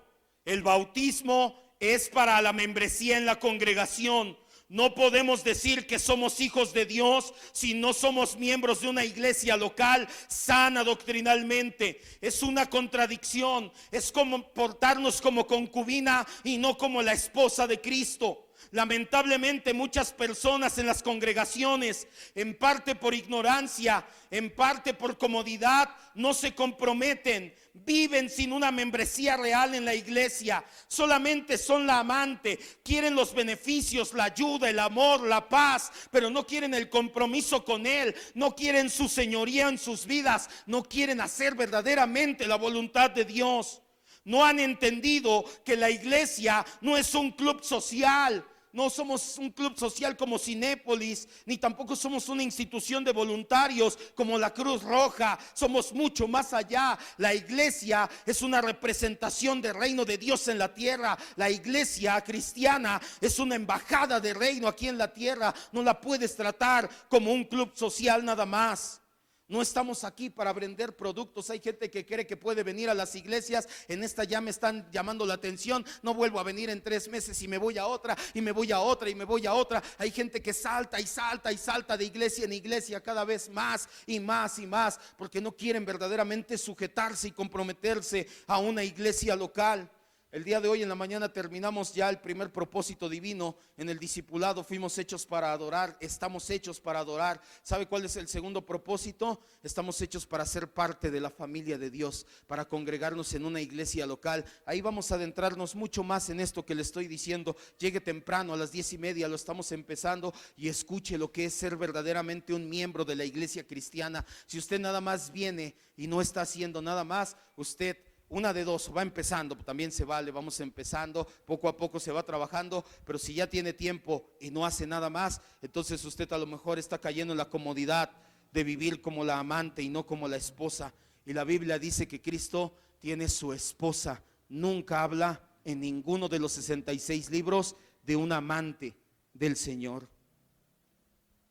el bautismo es para la membresía en la congregación. No podemos decir que somos hijos de Dios si no somos miembros de una iglesia local sana doctrinalmente. Es una contradicción. Es como portarnos como concubina y no como la esposa de Cristo. Lamentablemente muchas personas en las congregaciones, en parte por ignorancia, en parte por comodidad, no se comprometen, viven sin una membresía real en la iglesia, solamente son la amante, quieren los beneficios, la ayuda, el amor, la paz, pero no quieren el compromiso con Él, no quieren su señoría en sus vidas, no quieren hacer verdaderamente la voluntad de Dios. No han entendido que la iglesia no es un club social. No somos un club social como Cinépolis, ni tampoco somos una institución de voluntarios como la Cruz Roja. Somos mucho más allá. La iglesia es una representación del reino de Dios en la tierra. La iglesia cristiana es una embajada de reino aquí en la tierra. No la puedes tratar como un club social nada más. No estamos aquí para vender productos. Hay gente que cree que puede venir a las iglesias. En esta ya me están llamando la atención. No vuelvo a venir en 3 meses y me voy a otra, y me voy a otra, y me voy a otra. Hay gente que salta y salta y salta de iglesia en iglesia cada vez más y más y más, porque no quieren verdaderamente sujetarse y comprometerse a una iglesia local. El día de hoy en la mañana terminamos ya el primer propósito divino en el discipulado. Fuimos hechos para adorar, estamos hechos para adorar. ¿Sabe cuál es el segundo propósito? Estamos hechos para ser parte de la familia de Dios, para congregarnos en una iglesia local. Ahí vamos a adentrarnos mucho más en esto que le estoy diciendo. Llegue temprano, a las 10:30 lo estamos empezando, y escuche lo que es ser verdaderamente un miembro de la iglesia cristiana. Si usted nada más viene y no está haciendo nada más, usted, una de dos, va empezando, también se vale, vamos empezando, poco a poco se va trabajando, pero si ya tiene tiempo y no hace nada más, entonces usted a lo mejor está cayendo en la comodidad de vivir como la amante y no como la esposa. Y la Biblia dice que Cristo tiene su esposa. Nunca habla en ninguno de los 66 libros de un amante del Señor.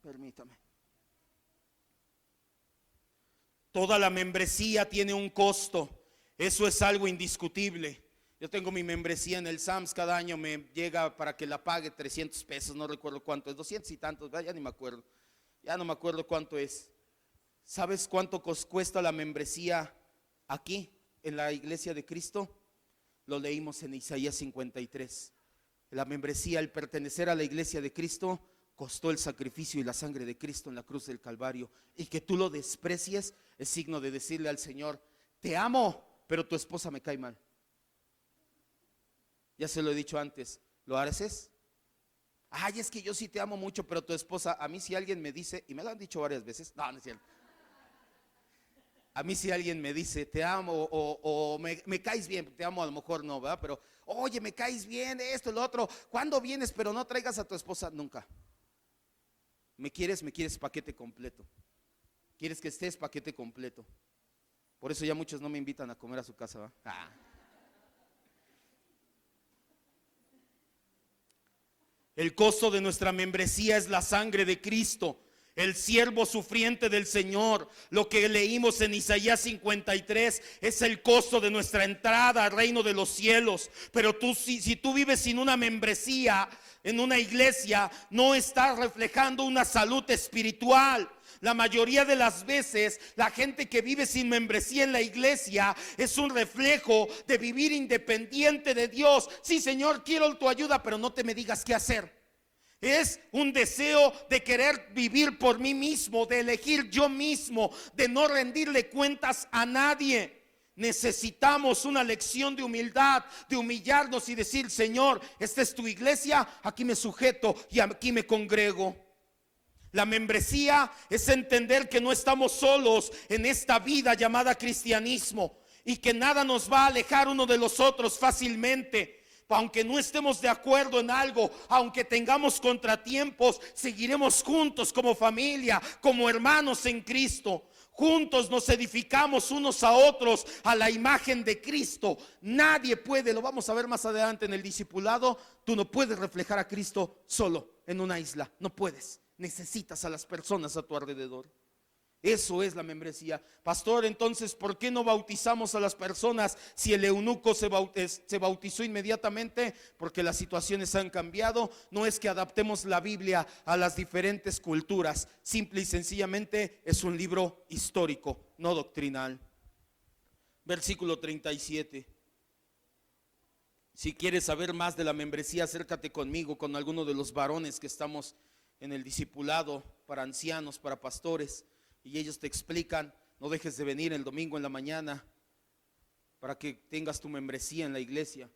Permítame. Toda la membresía tiene un costo. Eso es algo indiscutible. Yo tengo mi membresía en el Sams, cada año me llega para que la pague 300 pesos, no recuerdo cuánto es, 200 y tantos, ya ni me acuerdo, ya no me acuerdo cuánto es. ¿Sabes cuánto cuesta la membresía aquí en la iglesia de Cristo? Lo leímos en Isaías 53. La membresía, el pertenecer a la iglesia de Cristo, costó el sacrificio y la sangre de Cristo en la cruz del Calvario. Y que tú lo desprecies es signo de decirle al Señor: te amo, pero tu esposa me cae mal. Ya se lo he dicho antes, ¿lo haces? Ay, es que yo sí te amo mucho, pero tu esposa, a mí si alguien me dice, y me lo han dicho varias veces, no, no es cierto. A mí si alguien me dice, te amo, o me caes bien, te amo a lo mejor no, ¿verdad? Pero, oye, me caes bien, esto, lo otro, ¿cuándo vienes? Pero no traigas a tu esposa, nunca. Me quieres paquete completo. ¿Quieres que estés paquete completo? Por eso ya muchos no me invitan a comer a su casa, ¿va? El costo de nuestra membresía es la sangre de Cristo, el siervo sufriente del Señor. Lo que leímos en Isaías 53 es el costo de nuestra entrada al reino de los cielos. Pero tú, si tú vives sin una membresía en una iglesia, no estás reflejando una salud espiritual. La mayoría de las veces, la gente que vive sin membresía en la iglesia es un reflejo de vivir independiente de Dios. Sí, Señor, quiero tu ayuda, pero no te me digas qué hacer. Es un deseo de querer vivir por mí mismo, de elegir yo mismo, de no rendirle cuentas a nadie. Necesitamos una lección de humildad, de humillarnos y decir: Señor, esta es tu iglesia, aquí me sujeto y aquí me congrego. La membresía es entender que no estamos solos en esta vida llamada cristianismo, y que nada nos va a alejar uno de los otros fácilmente. Aunque no estemos de acuerdo en algo, aunque tengamos contratiempos, seguiremos juntos como familia, como hermanos en Cristo. Juntos nos edificamos unos a otros a la imagen de Cristo. Nadie puede, lo vamos a ver más adelante en el discipulado, tú no puedes reflejar a Cristo solo en una isla, no puedes. Necesitas a las personas a tu alrededor. Eso es la membresía. Pastor, entonces, ¿por qué no bautizamos a las personas si el eunuco se bautizó inmediatamente? Porque las situaciones han cambiado. No es que adaptemos la Biblia a las diferentes culturas. Simple y sencillamente es un libro histórico, no doctrinal. Versículo 37. Si quieres saber más de la membresía, acércate conmigo, con alguno de los varones que estamos en el discipulado para ancianos, para pastores, y ellos te explican. No dejes de venir el domingo en la mañana para que tengas tu membresía en la iglesia.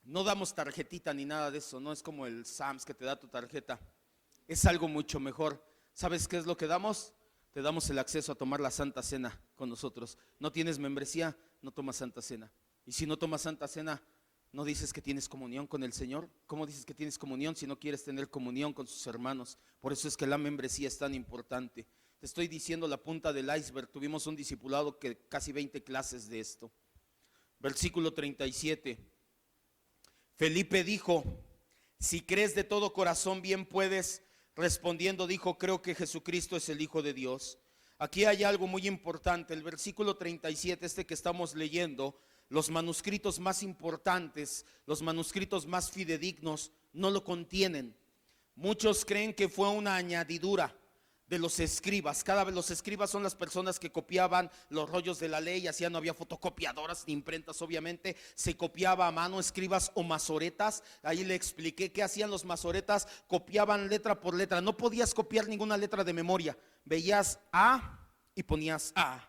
No damos tarjetita ni nada de eso, no es como el Sams que te da tu tarjeta. Es algo mucho mejor. ¿Sabes qué es lo que damos? Te damos el acceso a tomar la Santa Cena con nosotros. No tienes membresía, no tomas Santa Cena. Y si no tomas Santa Cena, ¿no dices que tienes comunión con el Señor? ¿Cómo dices que tienes comunión si no quieres tener comunión con sus hermanos? Por eso es que la membresía es tan importante. Te estoy diciendo la punta del iceberg. Tuvimos un discipulado que casi 20 clases de esto. Versículo 37. Felipe dijo: si crees de todo corazón, bien puedes. Respondiendo dijo: creo que Jesucristo es el Hijo de Dios. Aquí hay algo muy importante. El versículo 37, este que estamos leyendo, los manuscritos más importantes, los manuscritos más fidedignos no lo contienen. Muchos creen que fue una añadidura de los escribas. Cada vez los escribas son las personas que copiaban los rollos de la ley, no había fotocopiadoras ni imprentas, obviamente se copiaba a mano, escribas o masoretas. Ahí le expliqué qué hacían los masoretas, copiaban letra por letra, no podías copiar ninguna letra de memoria, veías A y ponías A,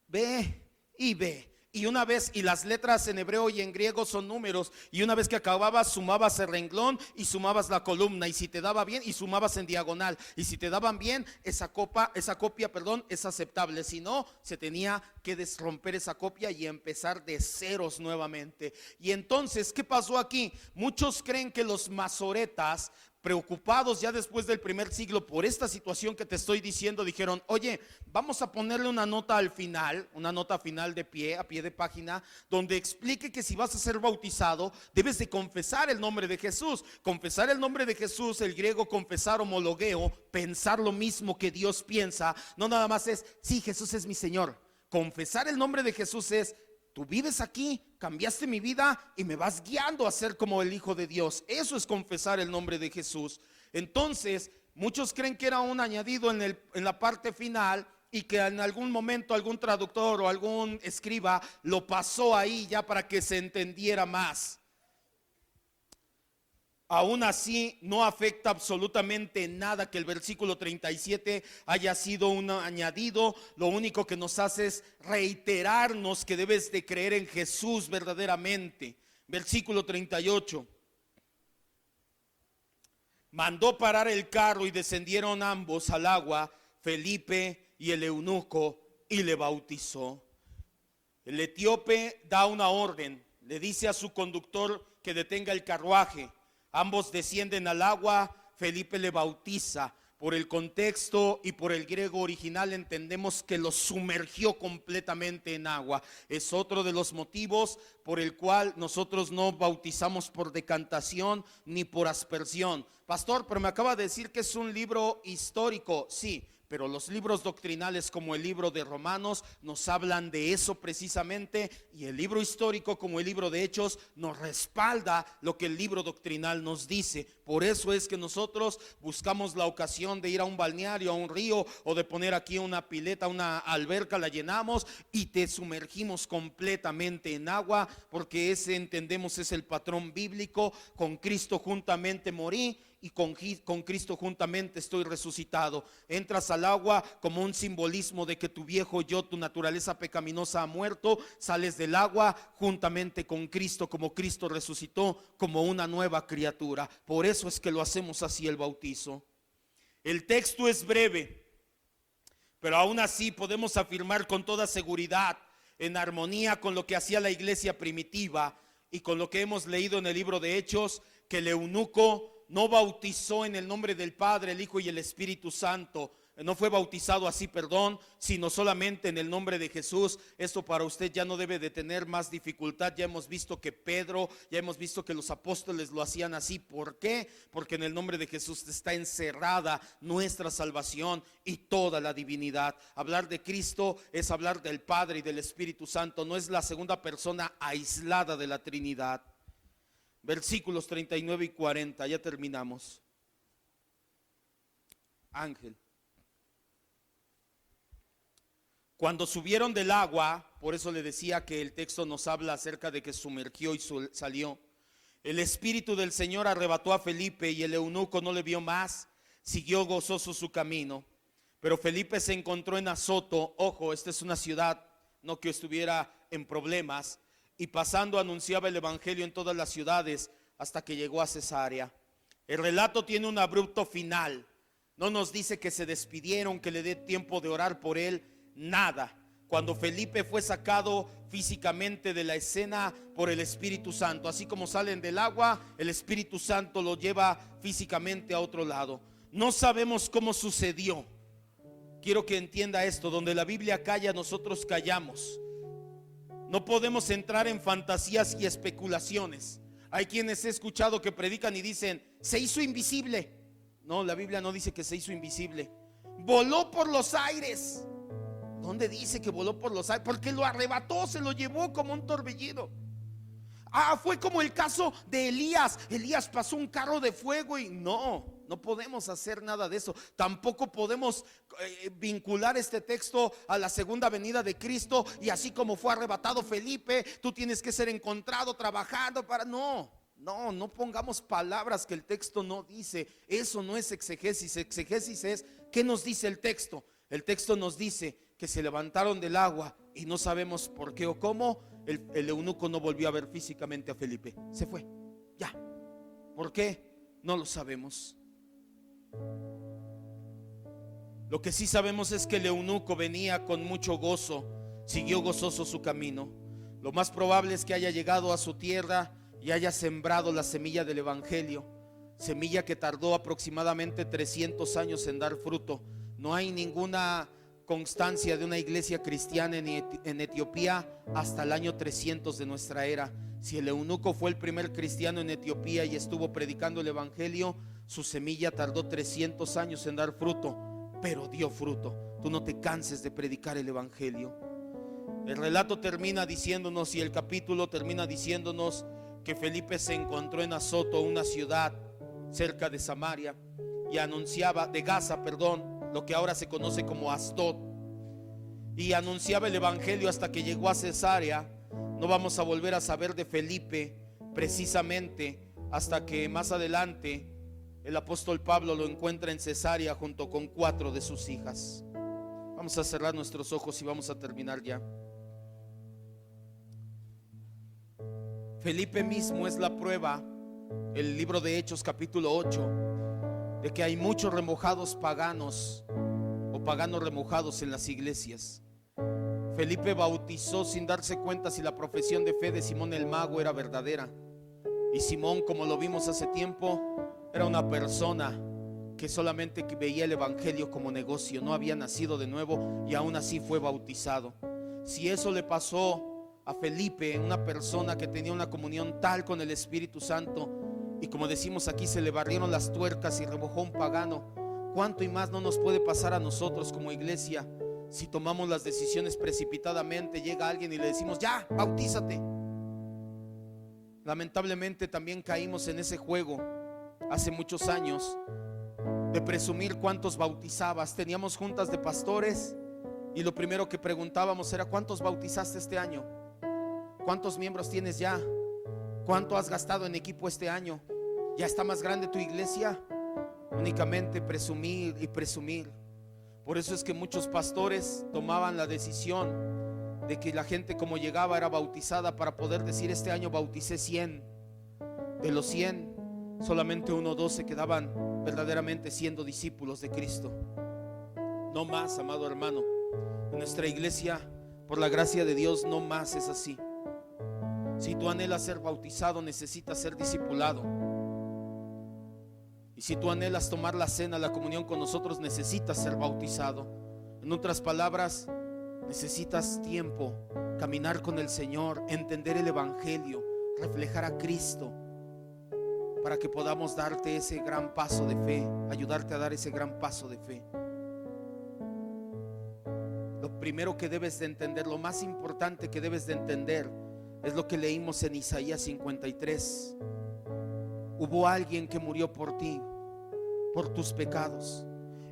B y B. Y una vez, y las letras en hebreo y en griego son números, y una vez que acababas sumabas el renglón y sumabas la columna, y si te daba bien, y sumabas en diagonal, y si te daban bien, esa copia es aceptable. Si no, se tenía que romper esa copia y empezar de ceros nuevamente. Y entonces, ¿qué pasó aquí? Muchos creen que los masoretas, preocupados ya después del primer siglo por esta situación que te estoy diciendo, dijeron: oye, vamos a ponerle una nota al final, una nota final a pie de página, donde explique que si vas a ser bautizado debes de confesar el nombre de Jesús. Confesar el nombre de Jesús, el griego confesar, homologueo, pensar lo mismo que Dios piensa. No nada más es: sí, Jesús es mi Señor. Confesar el nombre de Jesús es: tú vives aquí, cambiaste mi vida y me vas guiando a ser como el Hijo de Dios. Eso es confesar el nombre de Jesús. Entonces, muchos creen que era un añadido en la parte final, y que en algún momento algún traductor o algún escriba lo pasó ahí ya para que se entendiera más. Aún así, no afecta absolutamente nada que el versículo 37 haya sido un añadido. Lo único que nos hace es reiterarnos que debes de creer en Jesús verdaderamente. Versículo 38. Mandó parar el carro y descendieron ambos al agua, Felipe y el eunuco, y le bautizó. El etíope da una orden, le dice a su conductor que detenga el carruaje. Ambos descienden al agua, Felipe le bautiza. Por el contexto y por el griego original entendemos que lo sumergió completamente en agua. Es otro de los motivos por el cual nosotros no bautizamos por decantación ni por aspersión. Pastor, pero me acaba de decir que es un libro histórico. Sí, pero los libros doctrinales como el libro de Romanos nos hablan de eso precisamente, y el libro histórico como el libro de Hechos nos respalda lo que el libro doctrinal nos dice. Por eso es que nosotros buscamos la ocasión de ir a un balneario, a un río, o de poner aquí una pileta, una alberca, la llenamos y te sumergimos completamente en agua, porque ese, entendemos, es el patrón bíblico. Con Cristo juntamente morí y con Cristo juntamente estoy resucitado. Entras al agua como un simbolismo de que tu viejo yo, tu naturaleza pecaminosa ha muerto. Sales del agua juntamente con Cristo, como Cristo resucitó, como una nueva criatura. Por eso es que lo hacemos así, el bautizo. El texto es breve, pero aún así podemos afirmar con toda seguridad, en armonía con lo que hacía la iglesia primitiva y con lo que hemos leído en el libro de Hechos, que el eunuco no bautizó en el nombre del Padre, el Hijo y el Espíritu Santo. No fue bautizado así, sino solamente en el nombre de Jesús. Esto para usted ya no debe de tener más dificultad. Ya hemos visto que Pedro, ya hemos visto que los apóstoles lo hacían así. ¿Por qué? Porque en el nombre de Jesús está encerrada nuestra salvación y toda la divinidad. Hablar de Cristo es hablar del Padre y del Espíritu Santo. No es la segunda persona aislada de la Trinidad. Versículos 39 y 40, ya terminamos. Ángel. Cuando subieron del agua, por eso le decía que el texto nos habla acerca de que sumergió y salió. El Espíritu del Señor arrebató a Felipe y el eunuco no le vio más, siguió gozoso su camino. Pero Felipe se encontró en Azoto. Ojo, esta es una ciudad, no que estuviera en problemas. Y pasando anunciaba el evangelio en todas las ciudades hasta que llegó a Cesarea. El relato tiene un abrupto final. No nos dice que se despidieron, que le dé tiempo de orar por él, nada. Cuando Felipe fue sacado físicamente de la escena por el Espíritu Santo, así como salen del agua, el Espíritu Santo lo lleva físicamente a otro lado. No sabemos cómo sucedió. Quiero que entienda esto: donde la Biblia calla, nosotros callamos. No podemos entrar en fantasías y especulaciones. Hay quienes he escuchado que predican y dicen: se hizo invisible. No, la Biblia no dice que se hizo invisible. Voló por los aires. ¿Dónde dice que voló por los aires? Porque lo arrebató, se lo llevó como un torbellino. Fue como el caso de Elías. Elías pasó un carro de fuego y no. No podemos hacer nada de eso. Tampoco podemos vincular este texto a la segunda venida de Cristo, y así como fue arrebatado Felipe, tú tienes que ser encontrado trabajando para... No pongamos palabras que el texto no dice. Eso no es exegesis. Exegesis es ¿qué nos dice el texto? El texto nos dice que se levantaron del agua y no sabemos por qué o cómo. El eunuco no volvió a ver físicamente a Felipe. Se fue, ya. ¿Por qué? No lo sabemos. Lo que sí sabemos es que el eunuco venía con mucho gozo, siguió gozoso su camino. Lo más probable es que haya llegado a su tierra y haya sembrado la semilla del evangelio, semilla que tardó aproximadamente 300 años en dar fruto. No hay ninguna constancia de una iglesia cristiana en Etiopía hasta el año 300 de nuestra era. Si el eunuco fue el primer cristiano en Etiopía y estuvo predicando el evangelio, su semilla tardó 300 años en dar fruto, pero dio fruto. Tú no te canses de predicar el evangelio. El relato termina diciéndonos, y el capítulo termina diciéndonos, que Felipe se encontró en Azoto, una ciudad cerca de Samaria, y anunciaba, de Gaza, perdón, lo que ahora se conoce como Asdod, y anunciaba el evangelio hasta que llegó a Cesarea. No vamos a volver a saber de Felipe precisamente hasta que más adelante el apóstol Pablo lo encuentra en Cesarea junto con 4 de sus hijas. Vamos a cerrar nuestros ojos y vamos a terminar ya. Felipe mismo es la prueba, el libro de Hechos capítulo 8, de que hay muchos remojados paganos o paganos remojados en las iglesias. Felipe bautizó sin darse cuenta si la profesión de fe de Simón el mago era verdadera. Y Simón, como lo vimos hace tiempo, era una persona que solamente veía el evangelio como negocio, no había nacido de nuevo y aún así fue bautizado. Si eso le pasó a Felipe, una persona que tenía una comunión tal con el Espíritu Santo, y como decimos aquí, se le barrieron las tuercas y remojó un pagano, ¿cuánto y más no nos puede pasar a nosotros como iglesia? Si tomamos las decisiones precipitadamente, llega alguien y le decimos, ya, bautízate. Lamentablemente también caímos en ese juego hace muchos años de presumir cuántos bautizabas. Teníamos juntas de pastores y lo primero que preguntábamos era, ¿cuántos bautizaste este año? ¿Cuántos miembros tienes ya? ¿Cuánto has gastado en equipo este año? ¿Ya está más grande tu iglesia? Únicamente presumir y presumir. Por eso es que muchos pastores tomaban la decisión de que la gente como llegaba era bautizada para poder decir, este año bauticé 100. De los 100, solamente 1 o 2 se quedaban verdaderamente siendo discípulos de Cristo. No más, amado hermano. En nuestra iglesia, por la gracia de Dios, no más es así. Si tú anhelas ser bautizado, necesitas ser discipulado. Y si tú anhelas tomar la cena, la comunión con nosotros, necesitas ser bautizado. En otras palabras, necesitas tiempo, caminar con el Señor, entender el evangelio, reflejar a Cristo, para que podamos darte ese gran paso de fe, ayudarte a dar ese gran paso de fe. Lo primero que debes de entender, lo más importante que debes de entender, es lo que leímos en Isaías 53. Hubo alguien que murió por ti, por tus pecados.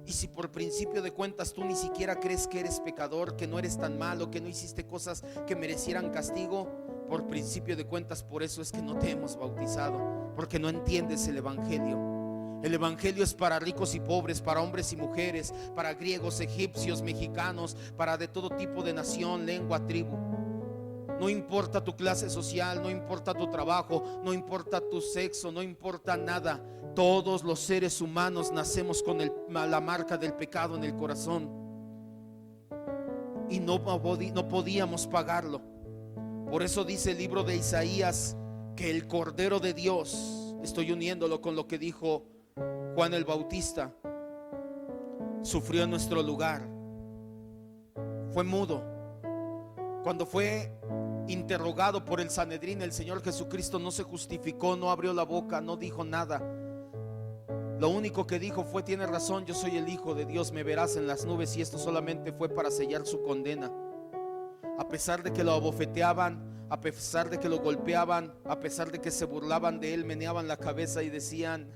Y si por principio de cuentas tú ni siquiera crees que eres pecador, que no eres tan malo, que no hiciste cosas que merecieran castigo, por principio de cuentas por eso es que no te hemos bautizado, porque no entiendes el evangelio. El evangelio es para ricos y pobres, para hombres y mujeres, para griegos, egipcios, mexicanos, para de todo tipo de nación, lengua, tribu. No importa tu clase social, no importa tu trabajo, no importa tu sexo, no importa nada. Todos los seres humanos nacemos con la marca del pecado en el corazón, y no podíamos pagarlo. Por eso dice el libro de Isaías que el Cordero de Dios, estoy uniéndolo con lo que dijo Juan el Bautista, sufrió en nuestro lugar. Fue mudo. Cuando fue interrogado por el Sanedrín, el Señor Jesucristo no se justificó, no abrió la boca, no dijo nada. Lo único que dijo fue: tienes razón, yo soy el Hijo de Dios, me verás en las nubes. Y esto solamente fue para sellar su condena. A pesar de que lo abofeteaban, a pesar de que lo golpeaban, a pesar de que se burlaban de él, meneaban la cabeza y decían: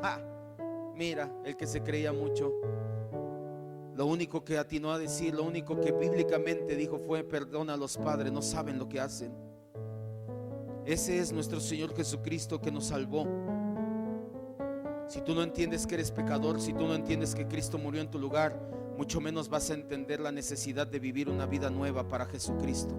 Mira, el que se creía mucho, lo único que atinó a decir, lo único que bíblicamente dijo fue: perdona a los padres, no saben lo que hacen. Ese es nuestro Señor Jesucristo que nos salvó. Si tú no entiendes que eres pecador, si tú no entiendes que Cristo murió en tu lugar, mucho menos vas a entender la necesidad de vivir una vida nueva para Jesucristo.